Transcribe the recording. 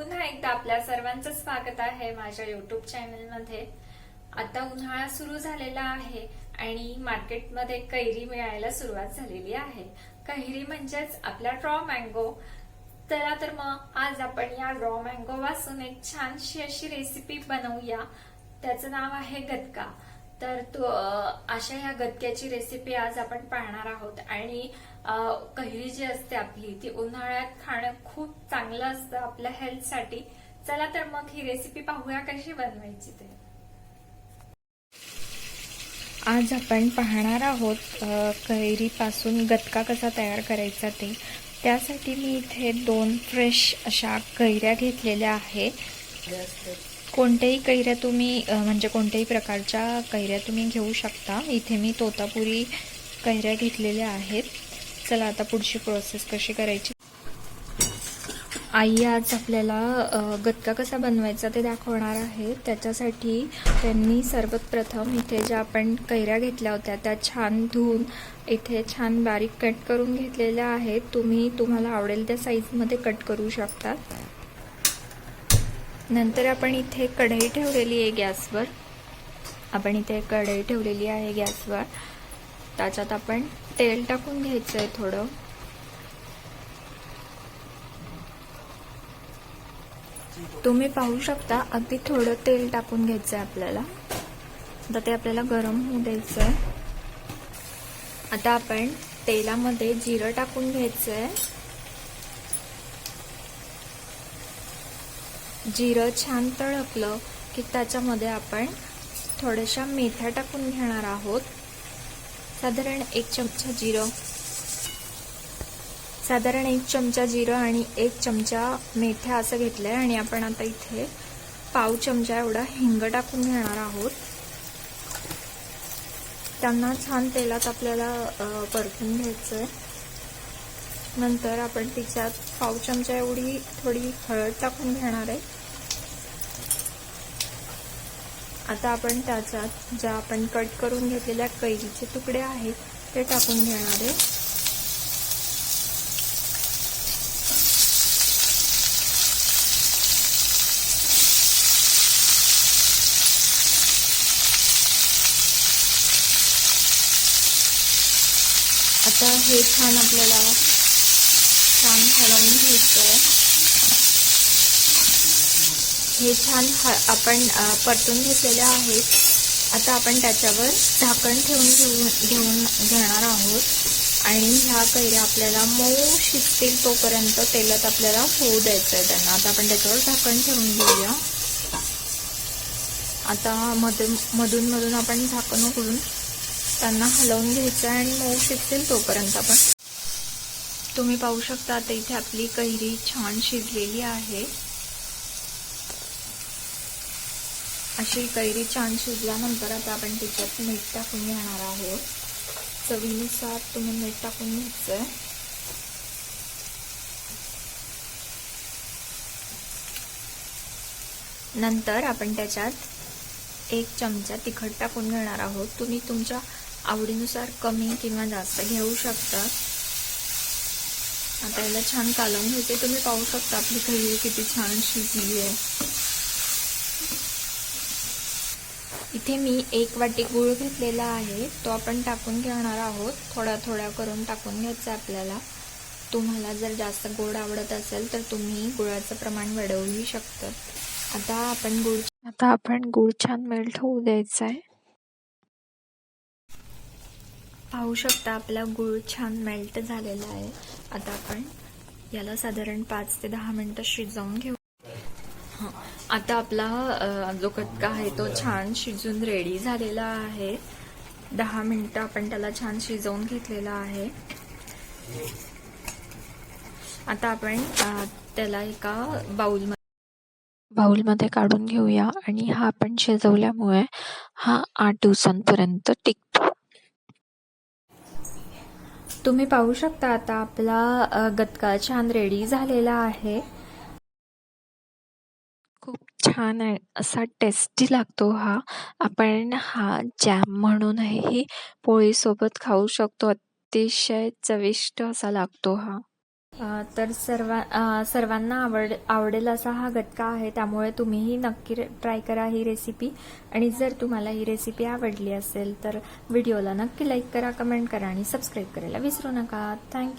पुन्हा एकदा आपल्या सर्वांचं स्वागत आहे माझ्या युट्यूब चॅनलमध्ये। आता उन्हाळा सुरू झालेला आहे आणि मार्केटमध्ये कैरी मिळायला सुरुवात झालेली आहे। कैरी म्हणजेच आपला रॉ मँगो। चला तर मग आज आपण या रॉ मँगो पासून एक छानशी अशी रेसिपी बनवूया। त्याचं नाव आहे गदका। तर अशा या गदक्याची रेसिपी आज आपण पाहणार आहोत। आणि कैरी जी असते आपली ती उन्हाळ्यात खाणं खूप चांगलं असतं आपल्या हेल्थसाठी। चला तर मग ही रेसिपी पाहूया कशी बनवायची ते। आज आपण पाहणार आहोत कैरीपासून गदका कसा तयार करायचा ते। त्यासाठी मी इथे 2 फ्रेश अशा कैऱ्या घेतलेल्या आहेत। कोणत्याही कैऱ्या तुम्ही म्हणजे कोणत्याही प्रकारच्या कैऱ्या तुम्ही घेऊ शकता। इथे मी तोतापुरी कैऱ्या घेतलेल्या आहेत। चला आता पुढची प्रोसेस कशी करायची। आई आज आपल्याला गदका कसा बनवायचा ते दाखवणार आहे। त्याच्यासाठी त्यांनी सर्वप्रथम इथे ज्या आपण कैऱ्या घेतल्या होत्या त्या छान धुवून इथे छान बारीक कट करून घेतलेल्या आहेत। तुम्हाला आवडेल त्या साईजमध्ये कट करू शकता। नंतर आपण इथे कढई ठेवलेली आहे गॅसवर। त्याच्यात आपण तेल टाकून घ्यायचं आहे थोडं। तुम्ही पाहू शकता अगदी थोडं तेल टाकून घ्यायचं आहे आपल्याला। आता ते आपल्याला गरम होऊ द्यायचं आहे। आता आपण तेलामध्ये जिरं टाकून घ्यायचं आहे। जिरं छान तळपलं की त्याच्यामध्ये आपण थोड्याशा मेथ्या टाकून घेणार आहोत। साधारण 1 चमचा जिरं आणि 1 चमचा मेथ्या असं घेतलंय। आणि आपण आता इथे पाव चमचा एवढा हिंग टाकून घेणार आहोत। त्यांना छान तेलात आपल्याला परतून घ्यायचंय। नंतर आपण तिच्यात पाव चमचा एवढी थोडी हळद टाकून घेणार आहे। आता आपण त्याच्यात ज्या आपण कट करून घेतलेल्या कैरीचे तुकडे आहेत ते टाकून घेणार आहे। आता हे छान आपल्याला हलवून घ्यायचं आहे। हे छान आपण परतून घेतलेले आहेत। आता आपण त्याच्यावर झाकण ठेवून घेणार आहोत। आणि ह्या कैऱ्या आपल्याला मऊ शिजतील तोपर्यंत तेलात आपल्याला होऊ द्यायचं आहे त्यांना। आता आपण त्याच्यावर झाकण ठेवून घेऊया। आता मधून आपण झाकण उघडून त्यांना हलवून घ्यायचं आहे आणि मऊ शिजतील तोपर्यंत आपण। तुम्ही पाहू शकता आता इथे आपली कैरी छान शिजलेली आहे। अशी कैरी छान शिजल्यानंतर आता आपण त्याच्यात मीठ टाकून घेणार आहोत। चवीनुसार तुम्ही मीठ टाकून घ्यायचं। नंतर आपण त्याच्यात 1 चमचा तिखट टाकून घेणार आहोत। तुम्ही तुमच्या आवडीनुसार कमी किंवा जास्त घेऊ शकता। आता याला छान कालवून घ्यायचे। तुम्ही पाहू शकता आपली कैरी किती छान शिजली आहे। इथे मी 1 वाटी गूळ घेतलेला आहे तो आपण टाकून घेणार आहोत। थोडा करून टाकून घ्यायचं आपल्याला। तुम्हाला जर जास्त गोड आवडत असेल तर तुम्ही गुळाचं प्रमाण वाढवू शकता। आता आपण गूळ छान मेल्ट होऊ द्यायचा आहे। पाहू शकता आपला गूळ छान मेल्ट झालेला आहे। आता आपण याला साधारण 5 ते 10 मिनिटं शिजवून घेऊ। आता आपला जो गदका आहे तो छान शिजून रेडी झालेला आहे। 10 मिनिटं आपण त्याला छान शिजवून घेतलेला आहे। आता आपण त्याला एका बाउलमध्ये काढून घेऊया। आणि हा आपण शिजवल्यामुळे हा 8 दिवसांपर्यंत टिकतो। तुम्ही पाहू शकता आता आपला गदका छान रेडी झालेला आहे। खूप छान आहे, असा टेस्टी लागतो हा। आपण हा जॅम म्हणूनही पोळीसोबत खाऊ शकतो। अतिशय चविष्ट असा लागतो हा। तर सर्वांना आवडेल असा हा गटका आहे, त्यामुळे तुम्हीही नक्की ट्राय करा ही रेसिपी. आणि जर तुम्हाला ही रेसिपी आवडली असेल तर व्हिडिओला नक्की लाईक करा, कमेंट करा आणि सबस्क्राईब करायला विसरू नका. थँक्यू.